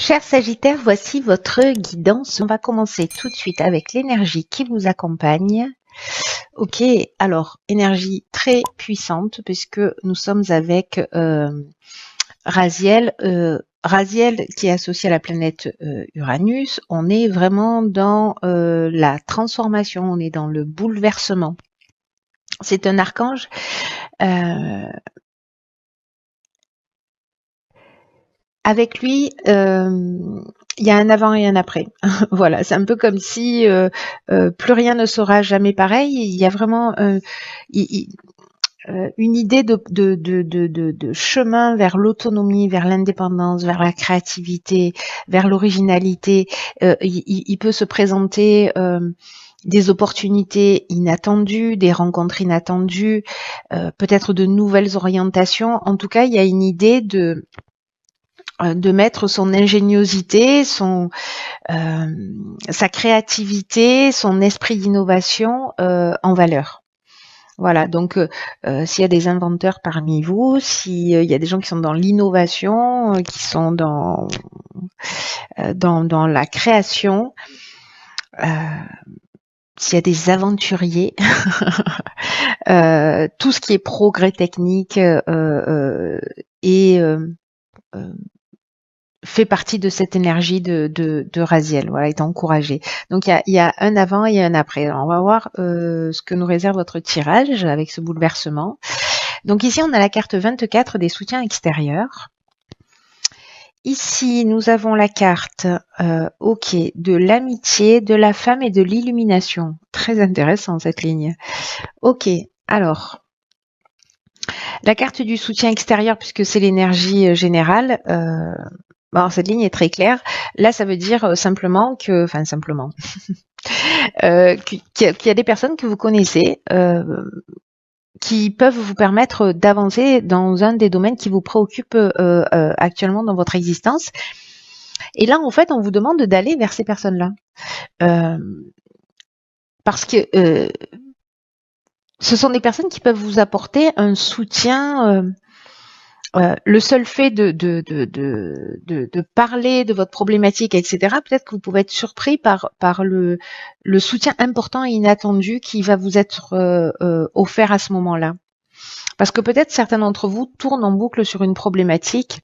Cher Sagittaire, voici votre guidance. On va commencer tout de suite avec l'énergie qui vous accompagne. Ok, alors énergie très puissante puisque nous sommes avec Raziel. Raziel qui est associé à la planète Uranus. On est vraiment dans la transformation, on est dans le bouleversement. C'est un archange. Avec lui, il y a un avant et un après. Voilà, c'est un peu comme si plus rien ne sera jamais pareil. Il y a vraiment une idée de chemin vers l'autonomie, vers l'indépendance, vers la créativité, vers l'originalité. Il peut se présenter des opportunités inattendues, des rencontres inattendues, peut-être de nouvelles orientations. En tout cas, il y a une idée de mettre son ingéniosité, sa créativité, son esprit d'innovation en valeur. Voilà, donc s'il y a des inventeurs parmi vous, s'il y a des gens qui sont dans l'innovation, qui sont dans la création, s'il y a des aventuriers, tout ce qui est progrès technique fait partie de cette énergie de Raziel, voilà, est encouragé. Donc il y a un avant et un après. Alors, on va voir ce que nous réserve votre tirage avec ce bouleversement. Donc ici on a la carte 24 des soutiens extérieurs. Ici nous avons la carte ok, de l'amitié, de la femme et de l'illumination. Très intéressant cette ligne. Ok, alors la carte du soutien extérieur, puisque c'est l'énergie générale, alors cette ligne est très claire. Là, ça veut dire simplement qu'il y a des personnes que vous connaissez qui peuvent vous permettre d'avancer dans un des domaines qui vous préoccupe actuellement dans votre existence. Et là, en fait, on vous demande d'aller vers ces personnes-là. Parce que ce sont des personnes qui peuvent vous apporter un soutien. Le seul fait de parler de votre problématique, etc., peut-être que vous pouvez être surpris par le soutien important et inattendu qui va vous être offert à ce moment-là. Parce que peut-être certains d'entre vous tournent en boucle sur une problématique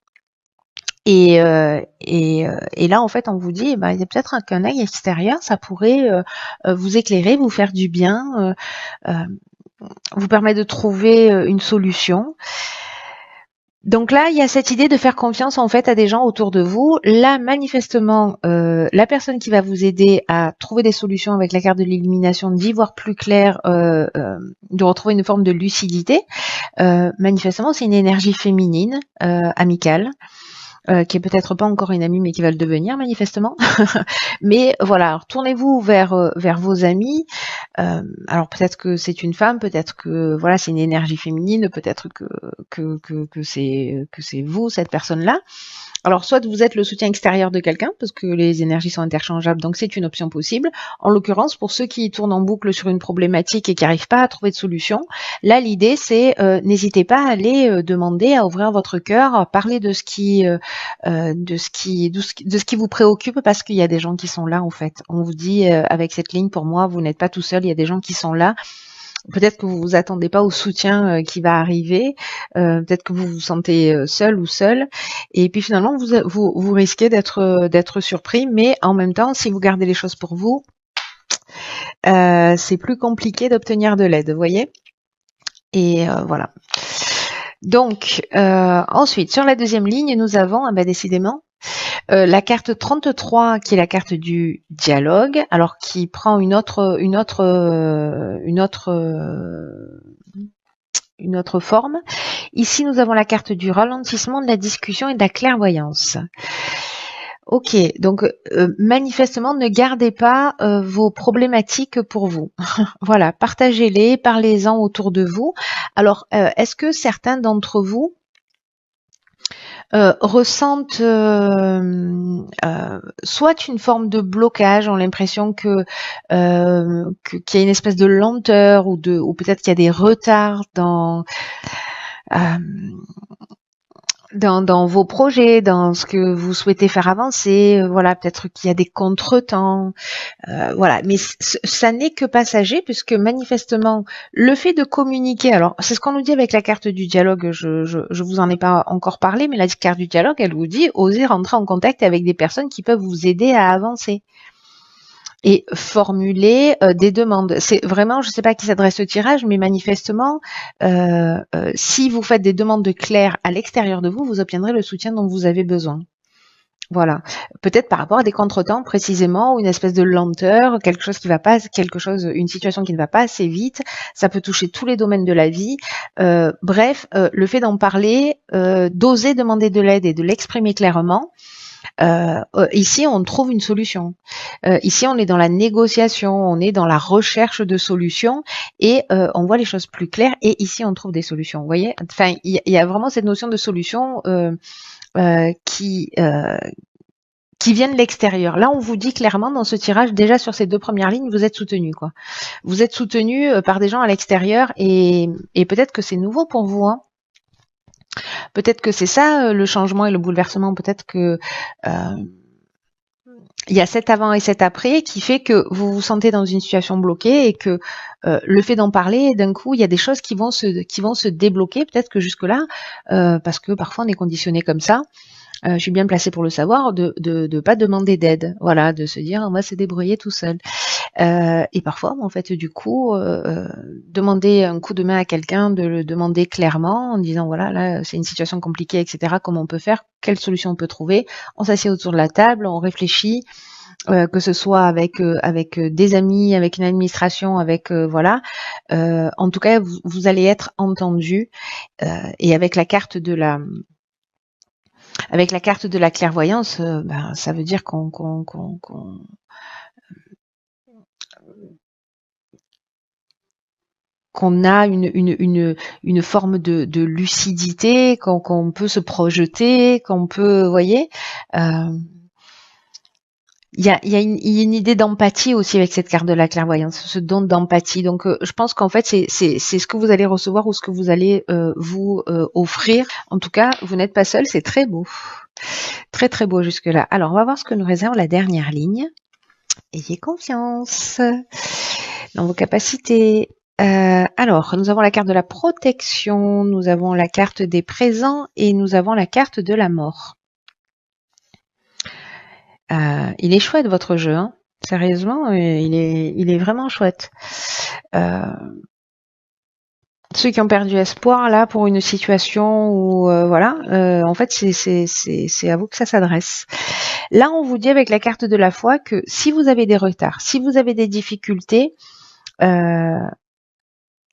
et là, en fait, on vous dit, il y a peut-être qu'un œil extérieur, ça pourrait vous éclairer, vous faire du bien, vous permettre de trouver une solution. Donc là, il y a cette idée de faire confiance en fait à des gens autour de vous. Là, manifestement, la personne qui va vous aider à trouver des solutions avec la carte de l'illumination, d'y voir plus clair, de retrouver une forme de lucidité, manifestement, c'est une énergie féminine, amicale. Qui est peut-être pas encore une amie, mais qui va le devenir manifestement. Mais voilà, tournez-vous vers vos amis. Alors peut-être que c'est une femme, peut-être que voilà, c'est une énergie féminine, peut-être que c'est vous cette personne-là. Alors, soit vous êtes le soutien extérieur de quelqu'un, parce que les énergies sont interchangeables, donc c'est une option possible. En l'occurrence, pour ceux qui tournent en boucle sur une problématique et qui n'arrivent pas à trouver de solution, là, l'idée, c'est n'hésitez pas à aller demander, à ouvrir votre cœur, à parler de ce qui vous préoccupe, parce qu'il y a des gens qui sont là, en fait. On vous dit, avec cette ligne, pour moi, vous n'êtes pas tout seul, il y a des gens qui sont là. Peut-être que vous vous attendez pas au soutien qui va arriver, peut-être que vous vous sentez seul ou seule, et puis finalement vous risquez d'être surpris, mais en même temps, si vous gardez les choses pour vous, c'est plus compliqué d'obtenir de l'aide, vous voyez. Et voilà. Donc ensuite, sur la deuxième ligne, nous avons, décidément, la carte 33 qui est la carte du dialogue, alors qui prend une autre forme. Ici, nous avons la carte du ralentissement, de la discussion et de la clairvoyance. Ok, donc manifestement, ne gardez pas vos problématiques pour vous. Voilà, partagez-les, parlez-en autour de vous. Alors, est-ce que certains d'entre vous ressentent soit une forme de blocage, ont l'impression qu'il y a une espèce de lenteur ou peut-être qu'il y a des retards dans dans vos projets, dans ce que vous souhaitez faire avancer, voilà, peut-être qu'il y a des contretemps, voilà, mais ça n'est que passager puisque manifestement le fait de communiquer, alors c'est ce qu'on nous dit avec la carte du dialogue, je vous en ai pas encore parlé, mais la carte du dialogue, elle vous dit osez rentrer en contact avec des personnes qui peuvent vous aider à avancer et formuler des demandes. C'est vraiment, je ne sais pas à qui s'adresse le tirage, mais manifestement, si vous faites des demandes claires à l'extérieur de vous, vous obtiendrez le soutien dont vous avez besoin. Voilà. Peut-être par rapport à des contretemps précisément, ou une espèce de lenteur, quelque chose qui va pas, une situation qui ne va pas assez vite. Ça peut toucher tous les domaines de la vie. Bref, le fait d'en parler, d'oser demander de l'aide et de l'exprimer clairement. Ici, on trouve une solution. Ici, on est dans la négociation, on est dans la recherche de solutions et on voit les choses plus claires. Et ici, on trouve des solutions. Vous voyez, enfin, il y a vraiment cette notion de solution qui viennent de l'extérieur. Là, on vous dit clairement dans ce tirage, déjà sur ces 2 premières lignes, vous êtes soutenu, quoi. Vous êtes soutenu par des gens à l'extérieur et peut-être que c'est nouveau pour vous, hein. Peut-être que c'est ça le changement et le bouleversement. Peut-être que il y a cet avant et cet après qui fait que vous vous sentez dans une situation bloquée et que le fait d'en parler, d'un coup, il y a des choses qui vont se débloquer. Peut-être que jusque-là, parce que parfois on est conditionné comme ça. Je suis bien placée pour le savoir, de pas demander d'aide, voilà, de se dire on va se débrouiller tout seul. Et parfois, en fait, du coup, demander un coup de main à quelqu'un, de le demander clairement en disant voilà, là, c'est une situation compliquée, etc. Comment on peut faire, quelle solution on peut trouver. On s'assied autour de la table, on réfléchit. Que ce soit avec des amis, avec une administration, avec voilà. En tout cas, vous allez être entendu. Et avec la carte de la clairvoyance, ça veut dire qu'on a une forme de lucidité, qu'on peut se projeter, qu'on peut, vous voyez, il y a une idée d'empathie aussi avec cette carte de la clairvoyance, ce don d'empathie. Donc, je pense qu'en fait, c'est ce que vous allez recevoir ou ce que vous allez vous offrir. En tout cas, vous n'êtes pas seul, c'est très beau. Très, très beau jusque-là. Alors, on va voir ce que nous réserve la dernière ligne. Ayez confiance dans vos capacités. Alors, nous avons la carte de la protection, nous avons la carte des présents et nous avons la carte de la mort. Il est chouette votre jeu, hein. Sérieusement, il est vraiment chouette. Ceux qui ont perdu espoir là pour une situation où voilà, en fait c'est à vous que ça s'adresse. Là, on vous dit avec la carte de la foi que si vous avez des retards, si vous avez des difficultés,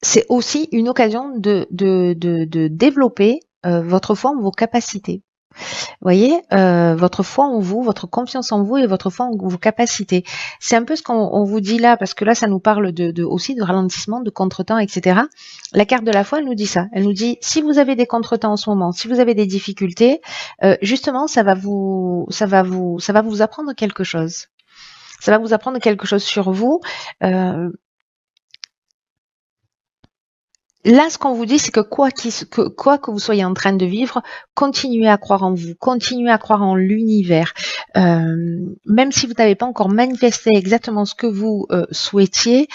c'est aussi une occasion de développer votre foi en vos capacités. Vous voyez, votre foi en vous, votre confiance en vous et votre foi en vos capacités. C'est un peu ce qu'on vous dit là, parce que là, ça nous parle aussi de ralentissement, de contretemps, etc. La carte de la foi, elle nous dit ça. Elle nous dit, si vous avez des contretemps en ce moment, si vous avez des difficultés, justement, ça va vous apprendre quelque chose. Ça va vous apprendre quelque chose sur vous. Là, ce qu'on vous dit, c'est que quoi que vous soyez en train de vivre, continuez à croire en vous, continuez à croire en l'univers. Même si vous n'avez pas encore manifesté exactement ce que vous souhaitiez,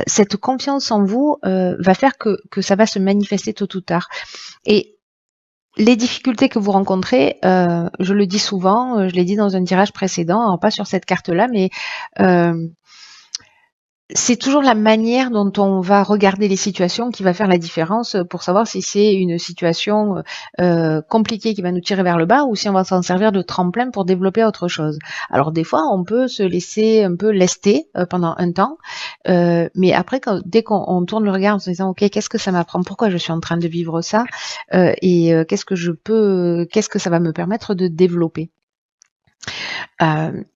cette confiance en vous va faire que ça va se manifester tôt ou tard. Et les difficultés que vous rencontrez, je le dis souvent, je l'ai dit dans un tirage précédent, alors pas sur cette carte-là, mais c'est toujours la manière dont on va regarder les situations qui va faire la différence pour savoir si c'est une situation compliquée qui va nous tirer vers le bas ou si on va s'en servir de tremplin pour développer autre chose. Alors des fois, on peut se laisser un peu lester pendant un temps, mais après, dès qu'on tourne le regard en se disant « Ok, qu'est-ce que ça m'apprend? Pourquoi je suis en train de vivre ça qu'est-ce que ça va me permettre de développer ?»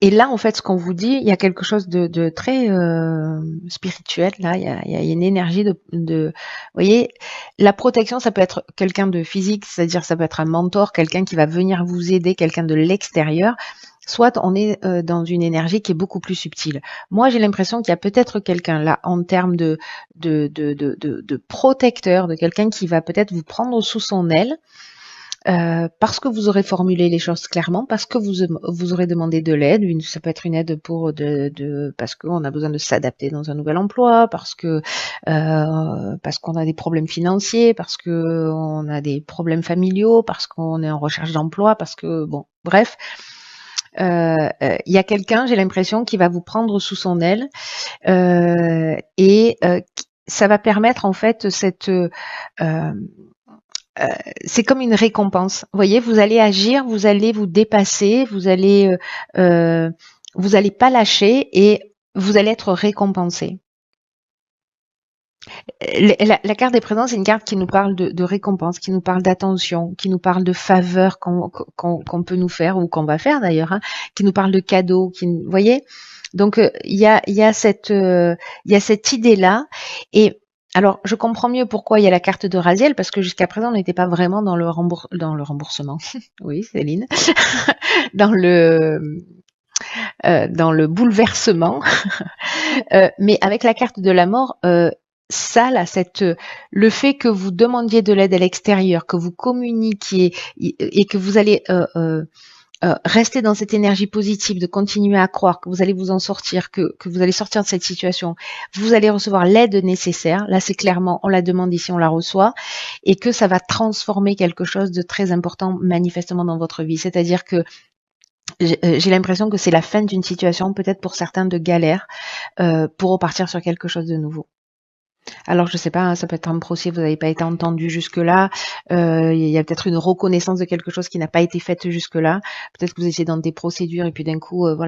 Et là, en fait, ce qu'on vous dit, il y a quelque chose de très spirituel. Là, il y a une énergie de, vous voyez, la protection, ça peut être quelqu'un de physique, c'est-à-dire ça peut être un mentor, quelqu'un qui va venir vous aider, quelqu'un de l'extérieur. Soit on est dans une énergie qui est beaucoup plus subtile. Moi, j'ai l'impression qu'il y a peut-être quelqu'un là en termes de protecteur, de quelqu'un qui va peut-être vous prendre sous son aile. parce que vous aurez formulé les choses clairement, parce que vous aurez demandé de l'aide. Ça peut être une aide pour parce qu'on a besoin de s'adapter dans un nouvel emploi, parce qu'on a des problèmes financiers, parce que on a des problèmes familiaux, parce qu'on est en recherche d'emploi, parce que bon, bref. Il y a quelqu'un, j'ai l'impression, qui va vous prendre sous son aile et ça va permettre en fait c'est comme une récompense. Vous voyez, vous allez agir, vous allez vous dépasser, vous allez pas lâcher et vous allez être récompensé. La carte des présents, c'est une carte qui nous parle de récompense, qui nous parle d'attention, qui nous parle de faveurs qu'on peut nous faire ou qu'on va faire d'ailleurs, hein, qui nous parle de cadeaux, vous voyez. Donc il y a cette idée-là. Et alors je comprends mieux pourquoi il y a la carte de Raziel, parce que jusqu'à présent on n'était pas vraiment dans le remboursement. Oui, Céline, dans le bouleversement. Mais avec la carte de la mort, ça, là, le fait que vous demandiez de l'aide à l'extérieur, que vous communiquiez et que vous allez rester dans cette énergie positive, de continuer à croire que vous allez vous en sortir, que vous allez sortir de cette situation, vous allez recevoir l'aide nécessaire. Là, c'est clairement, on la demande ici, on la reçoit, et que ça va transformer quelque chose de très important manifestement dans votre vie. C'est-à-dire que j'ai l'impression que c'est la fin d'une situation, peut-être pour certains de galère, pour repartir sur quelque chose de nouveau. Alors je sais pas, hein, ça peut être un procès, vous n'avez pas été entendu jusque-là, il y a peut-être une reconnaissance de quelque chose qui n'a pas été faite jusque-là, peut-être que vous étiez dans des procédures et puis d'un coup, vous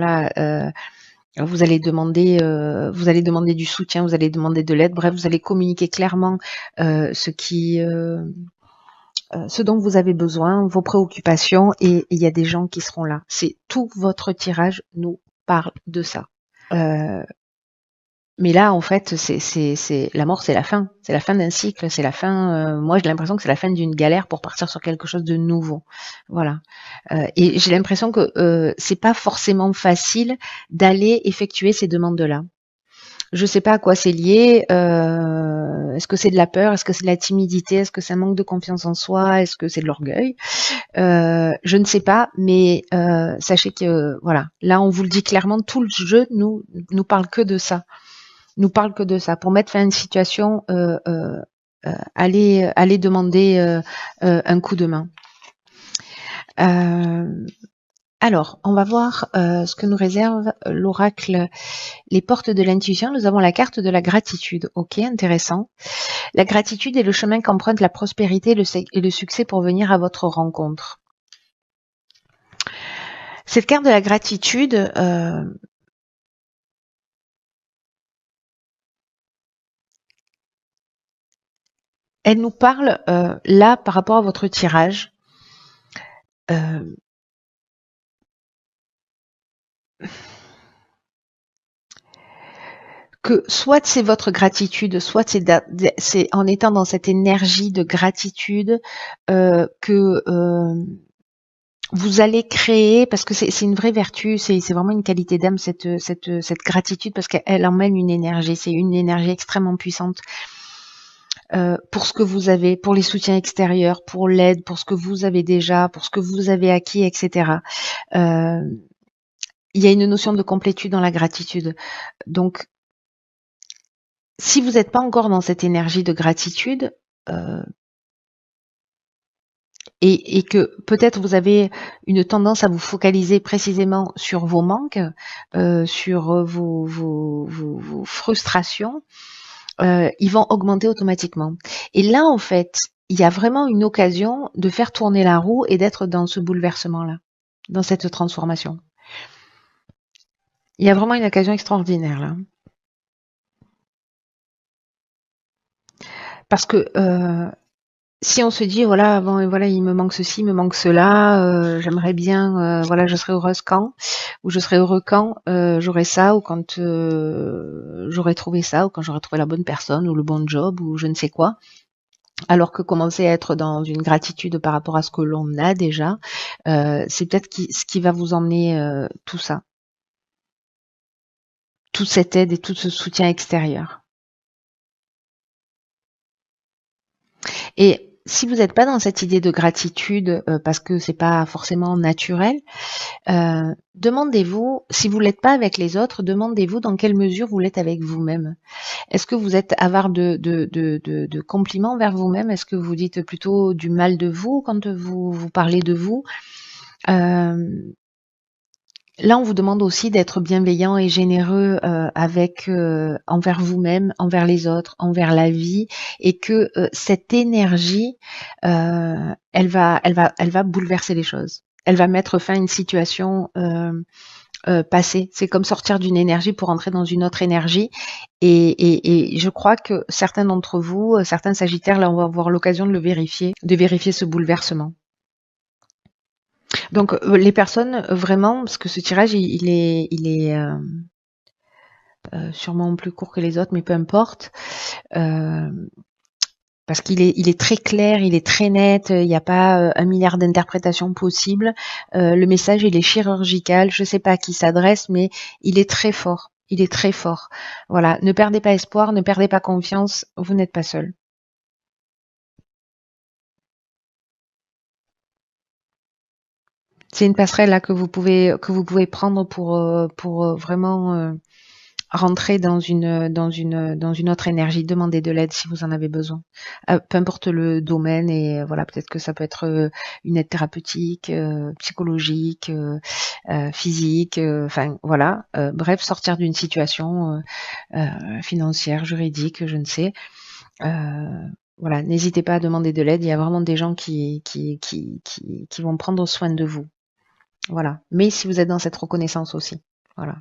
allez demander du soutien, vous allez demander de l'aide, bref, vous allez communiquer clairement ce dont vous avez besoin, vos préoccupations, et il y a des gens qui seront là. C'est tout votre tirage nous parle de ça. Mais là, en fait, c'est la mort, c'est la fin. C'est la fin d'un cycle, c'est la fin. Moi, j'ai l'impression que c'est la fin d'une galère pour partir sur quelque chose de nouveau. Voilà. Et j'ai l'impression que c'est pas forcément facile d'aller effectuer ces demandes-là. Je sais pas à quoi c'est lié. Est-ce que c'est de la peur? Est-ce que c'est de la timidité? Est-ce que c'est un manque de confiance en soi? Est-ce que c'est de l'orgueil? Je ne sais pas, mais sachez que voilà, là, on vous le dit clairement, tout le jeu nous parle que de ça. Nous parle que de ça. Pour mettre fin à une situation, allez demander un coup de main. Alors, on va voir ce que nous réserve l'oracle, les portes de l'intuition. Nous avons la carte de la gratitude. Ok, intéressant. La gratitude est le chemin qu'emprunte la prospérité et le succès pour venir à votre rencontre. Cette carte de la gratitude, elle nous parle là par rapport à votre tirage. Que soit c'est votre gratitude, soit c'est en étant dans cette énergie de gratitude que vous allez créer, parce que c'est une vraie vertu, c'est vraiment une qualité d'âme, cette gratitude, parce qu'elle emmène une énergie, c'est une énergie extrêmement puissante. Pour ce que vous avez, pour les soutiens extérieurs, pour l'aide, pour ce que vous avez déjà, pour ce que vous avez acquis, etc. Il y a une notion de complétude dans la gratitude. Donc, si vous n'êtes pas encore dans cette énergie de gratitude, et que peut-être vous avez une tendance à vous focaliser précisément sur vos manques, sur vos frustrations, ils vont augmenter automatiquement. Et là, en fait, il y a vraiment une occasion de faire tourner la roue et d'être dans ce bouleversement-là, dans cette transformation. Il y a vraiment une occasion extraordinaire là. Parce que si on se dit voilà, bon, voilà, il me manque ceci, il me manque cela, j'aimerais bien, voilà, je serais heureuse quand, ou je serais heureux quand j'aurai ça, ou quand j'aurai trouvé ça, ou quand j'aurai trouvé la bonne personne, ou le bon job, ou je ne sais quoi. Alors que commencer à être dans une gratitude par rapport à ce que l'on a déjà, c'est peut-être ce qui va vous emmener tout ça, toute cette aide et tout ce soutien extérieur. Et si vous n'êtes pas dans cette idée de gratitude, parce que c'est pas forcément naturel, demandez-vous, si vous l'êtes pas avec les autres, demandez-vous dans quelle mesure vous l'êtes avec vous-même. Est-ce que vous êtes avare de compliments envers vous-même? Est-ce que vous dites plutôt du mal de vous quand vous parlez de vous? Là, on vous demande aussi d'être bienveillant et généreux envers vous-même, envers les autres, envers la vie, et que cette énergie, elle va bouleverser les choses. Elle va mettre fin à une situation passée. C'est comme sortir d'une énergie pour entrer dans une autre énergie. Et je crois que certains d'entre vous, certains Sagittaires, là, on va avoir l'occasion de vérifier ce bouleversement. Donc les personnes vraiment, parce que ce tirage il est sûrement plus court que les autres, mais peu importe, parce il est très clair, il est très net, il n'y a pas 1 milliard d'interprétations possibles. Le message il est chirurgical, je ne sais pas à qui s'adresse, mais il est très fort. Il est très fort. Voilà, ne perdez pas espoir, ne perdez pas confiance, vous n'êtes pas seul. C'est une passerelle là que vous pouvez prendre pour vraiment rentrer dans une autre énergie. Demandez de l'aide si vous en avez besoin. Peu importe le domaine, et voilà, peut-être que ça peut être une aide thérapeutique, psychologique, physique, enfin voilà. Bref, sortir d'une situation financière, juridique, je ne sais. Voilà, n'hésitez pas à demander de l'aide. Il y a vraiment des gens qui vont prendre soin de vous. Voilà. Mais si vous êtes dans cette reconnaissance aussi. Voilà.